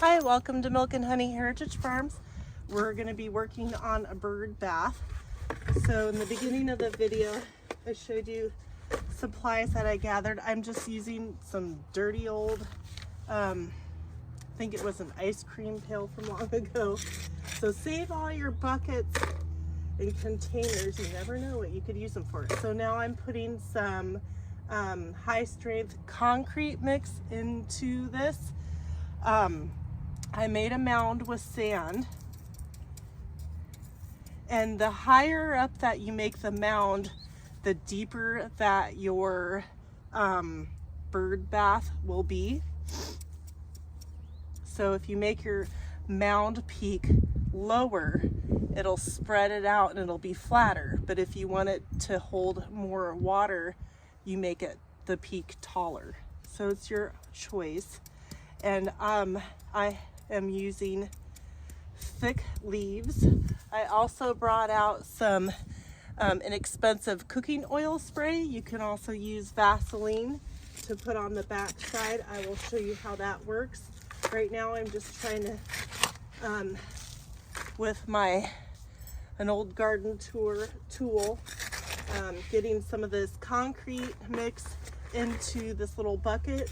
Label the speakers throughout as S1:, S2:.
S1: Hi, welcome to Milk and Honey Heritage Farms. We're going to be working on a bird bath. So in the beginning of the video, I showed you supplies that I gathered. I'm just using some dirty old, I think it was an ice cream pail from long ago. So save all your buckets and containers. You never know what you could use them for. So now I'm putting some high strength concrete mix into this. I made a mound with sand, and the higher up that you make the mound, the deeper that your bird bath will be. So if you make your mound peak lower, it'll spread it out and it'll be flatter. But if you want it to hold more water, you make it the peak taller. So it's your choice. And I am using thick leaves. I also brought out some inexpensive cooking oil spray. You can also use Vaseline to put on the back side. I will show you how that works. Right now I'm just trying to, with an old garden tool, getting some of this concrete mix into this little bucket.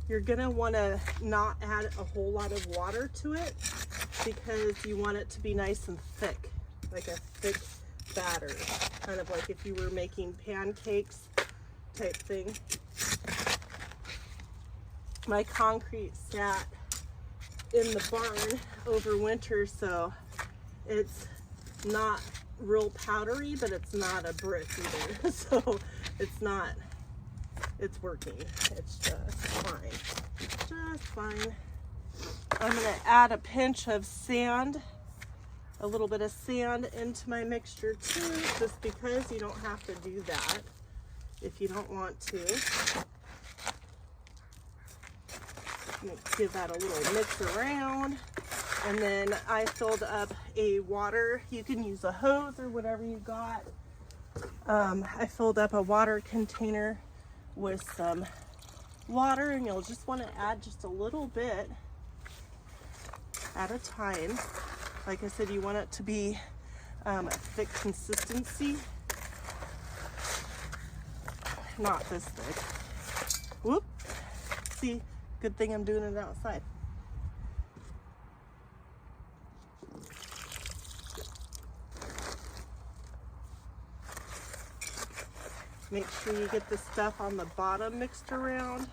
S1: You're gonna wanna not add a whole lot of water to it because you want it to be nice and thick, like a thick batter, kind of like if you were making pancakes type thing. My concrete sat in the barn over winter, so it's not real powdery, but it's not a brick either. So it's working. It's just fine. I'm gonna add a pinch of sand, a little bit of sand into my mixture too, just because you don't have to do that if you don't want to. Give that a little mix around. And then I filled up a water, you can use a hose or whatever you got. I filled up a water container with some water, and you'll just want to add just a little bit at a time. Like I said, you want it to be a thick consistency, not this thick. Whoop! See, good thing I'm doing it outside. Make sure you get the stuff on the bottom mixed around.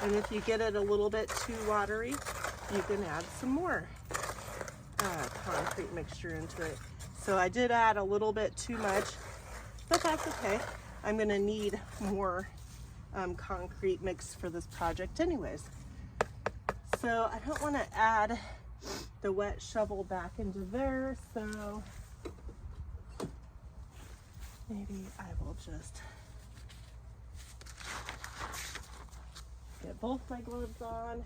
S1: And if you get it a little bit too watery, you can add some more concrete mixture into it. So I did add a little bit too much, but that's okay. I'm gonna need more concrete mix for this project anyways. So I don't wanna add the wet shovel back into there, so maybe I will just get both my gloves on.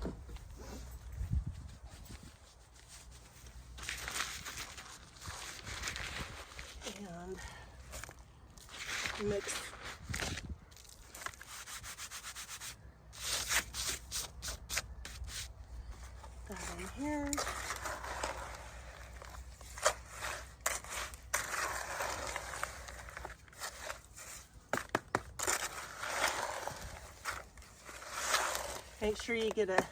S1: And mix that in here. Make sure you get a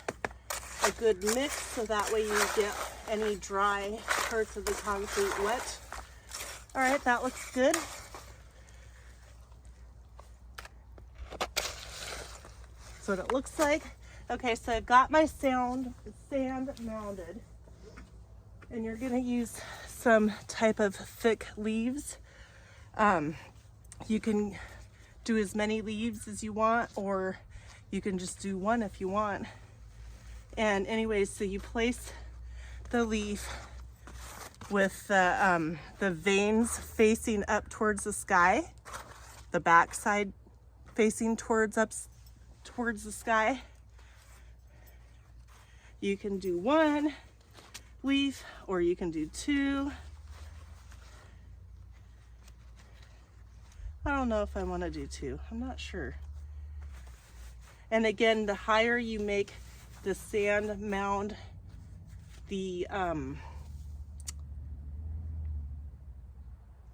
S1: good mix so that way you get any dry parts of the concrete wet. All right, that looks good. That's what it looks like. Okay, so I've got my sand mounded, and you're gonna use some type of thick leaves. You can do as many leaves as you want, or you can just do one if you want. And anyways, so you place the leaf with the veins facing up towards the sky, the back side facing towards the sky. You can do one leaf, or you can do two. I don't know if I want to do 2. I'm not sure. And again, the higher you make the sand mound, the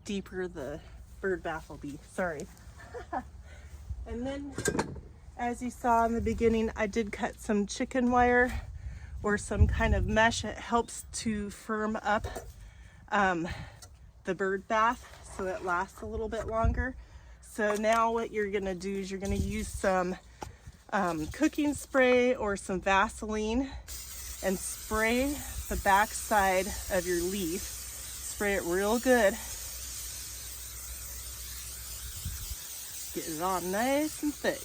S1: deeper the bird bath will be. Sorry. And then, as you saw in the beginning, I did cut some chicken wire or some kind of mesh. It helps to firm up the bird bath so it lasts a little bit longer. So now what you're gonna do is you're gonna use some cooking spray or some Vaseline and spray the back side of your leaf. Spray it real good. Get it on nice and thick.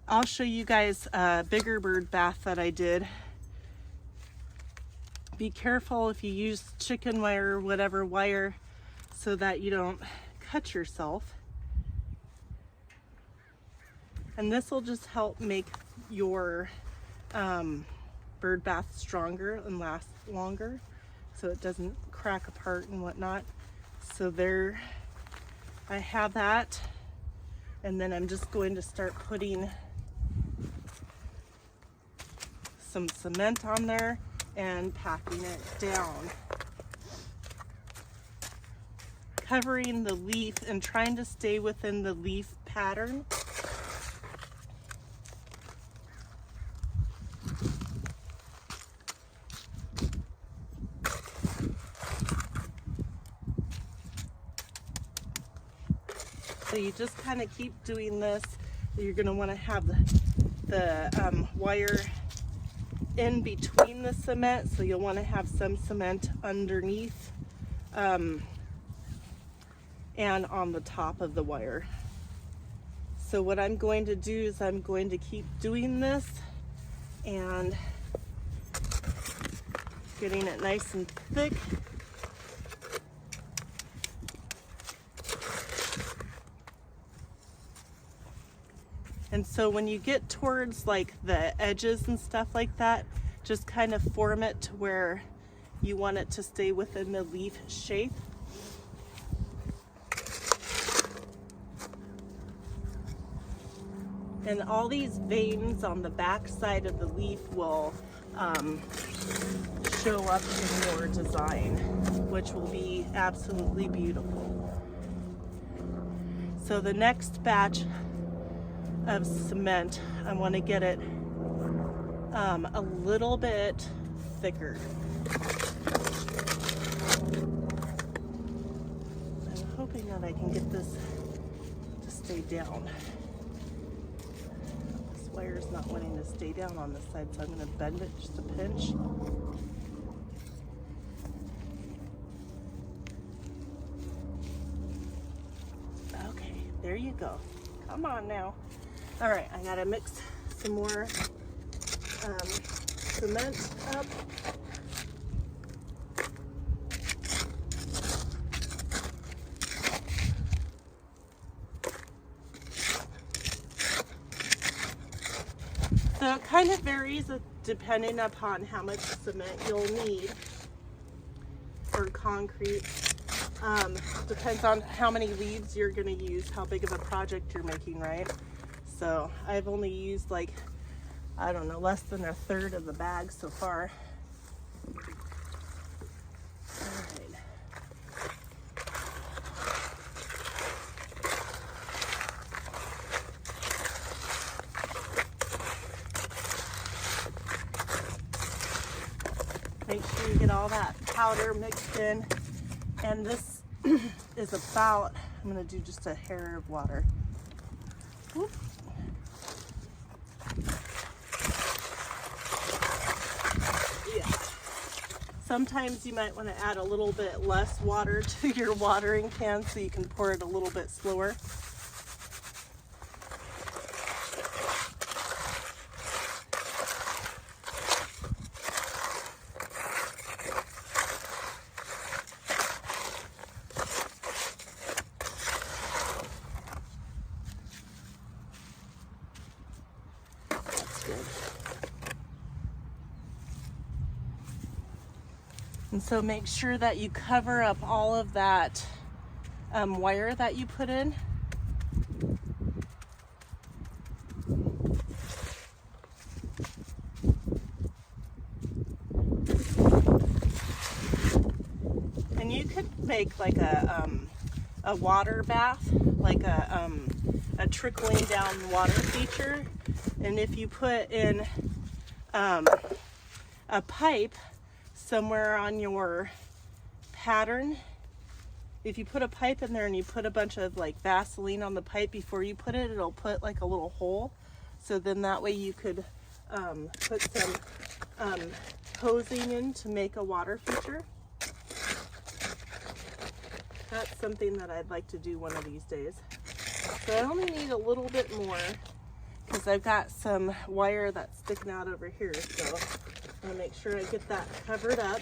S1: I'll show you guys a bigger bird bath that I did. Be careful if you use chicken wire or whatever wire so that you don't cut yourself. And this will just help make your bird bath stronger and last longer so it doesn't crack apart and whatnot. So there, I have that. And then I'm just going to start putting some cement on there and packing it down. Covering the leaf and trying to stay within the leaf pattern. So you just kind of keep doing this. You're going to want to have the wire in between the cement, so you'll want to have some cement underneath and on the top of the wire. So what I'm going to do is I'm going to keep doing this and getting it nice and thick. And so when you get towards like the edges and stuff like that, just kind of form it to where you want it to stay within the leaf shape. And all these veins on the back side of the leaf will show up in your design, which will be absolutely beautiful. So the next batch of cement, I want to get it a little bit thicker. I'm hoping that I can get this to stay down. This wire is not wanting to stay down on this side, so I'm going to bend it just a pinch. Okay, there you go. Come on now. All right, I gotta mix some more cement up. So it kind of varies depending upon how much cement you'll need, or concrete. Depends on how many leaves you're gonna use, how big of a project you're making, right? So I've only used like, I don't know, less than a third of the bag so far. All right. Make sure you get all that powder mixed in. And this is about, I'm gonna do just a hair of water. Whoop. Yeah. Sometimes you might want to add a little bit less water to your watering can so you can pour it a little bit slower. And so make sure that you cover up all of that wire that you put in. And you could make like a water bath, like a trickling down water feature. And if you put in a pipe somewhere on your pattern, if you put a pipe in there and you put a bunch of like Vaseline on the pipe before you put it, it'll put like a little hole. So then that way you could put some hosing in to make a water feature. That's something that I'd like to do one of these days. So I only need a little bit more because I've got some wire that's sticking out over here. So I'm gonna make sure I get that covered up.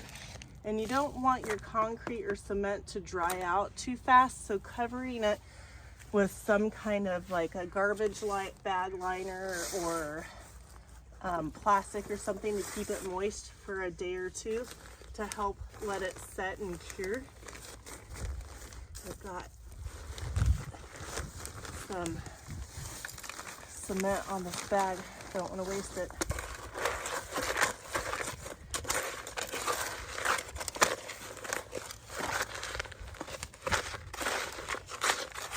S1: And you don't want your concrete or cement to dry out too fast, so covering it with some kind of like a garbage bag liner or plastic or something to keep it moist for a day or two to help let it set and cure. I've got some cement on this bag. I don't want to waste it.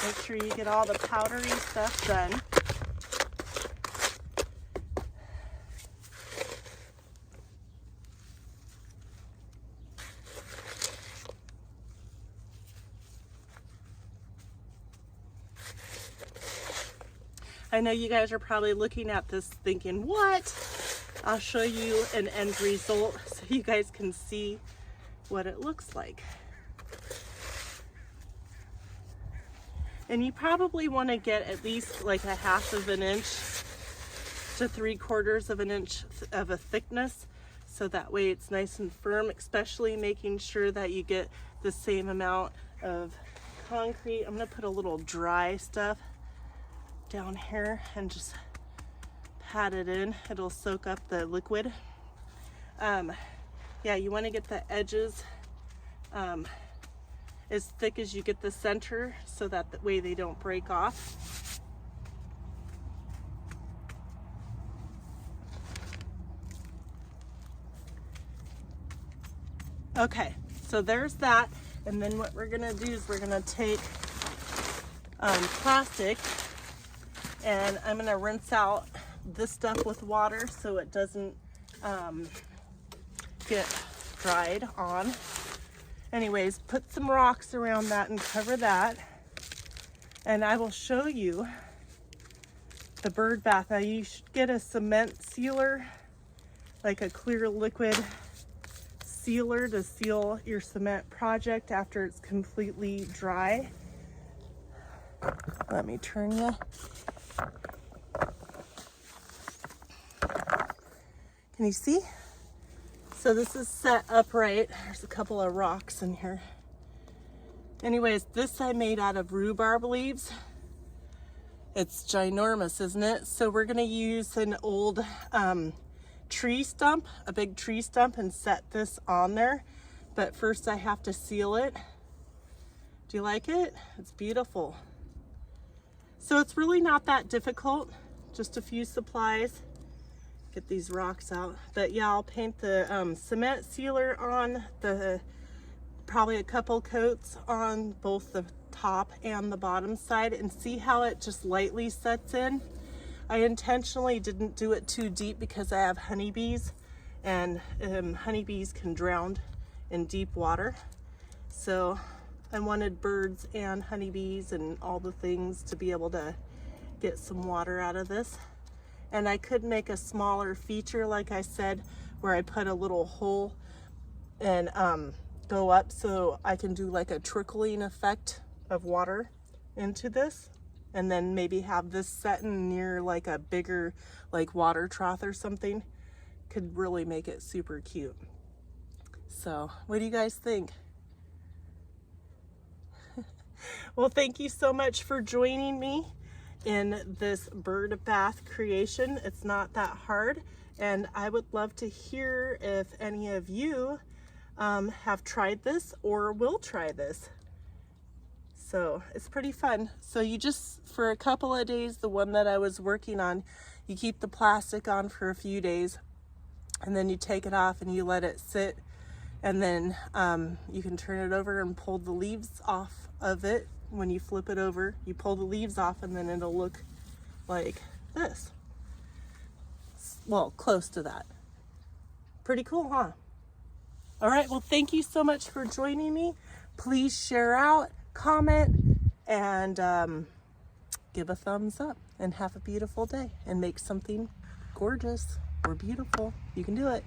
S1: Make sure you get all the powdery stuff done. I know you guys are probably looking at this thinking, what? I'll show you an end result so you guys can see what it looks like. And you probably want to get at least like a 1/2 inch to 3/4 inch of a thickness, so that way it's nice and firm, especially making sure that you get the same amount of concrete. I'm going to put a little dry stuff down here and just pat it in. It'll soak up the liquid. Yeah, you want to get the edges as thick as you get the center so that the way they don't break off. Okay, so there's that. And then what we're gonna do is we're gonna take plastic, and I'm gonna rinse out this stuff with water so it doesn't get dried on. Anyways, put some rocks around that and cover that. And I will show you the bird bath. Now you should get a cement sealer, like a clear liquid sealer to seal your cement project after it's completely dry. Let me turn you. Can you see? So this is set upright. There's a couple of rocks in here. Anyways, this I made out of rhubarb leaves. It's ginormous, isn't it? So we're gonna use an old tree stump, a big tree stump, and set this on there. But first I have to seal it. Do you like it? It's beautiful. So it's really not that difficult, just a few supplies. Get these rocks out. But yeah, I'll paint the cement sealer on the, probably a couple coats on both the top and the bottom side, and see how it just lightly sets in. I intentionally didn't do it too deep because I have honeybees, and honeybees can drown in deep water. So I wanted birds and honeybees and all the things to be able to get some water out of this. And I could make a smaller feature, like I said, where I put a little hole and go up so I can do like a trickling effect of water into this, and then maybe have this setting near like a bigger like water trough or something. Could really make it super cute. So what do you guys think? Well, thank you so much for joining me in this bird bath creation. It's not that hard, and I would love to hear if any of you have tried this or will try this. So it's pretty fun. So you just, for a couple of days, the one that I was working on, you keep the plastic on for a few days and then you take it off and you let it sit, and then you can turn it over and pull the leaves off of it. When you flip it over, you pull the leaves off and then it'll look like this. Well, close to that. Pretty cool, huh? All right, well, thank you so much for joining me. Please share out, comment, and give a thumbs up, and have a beautiful day and make something gorgeous or beautiful. You can do it.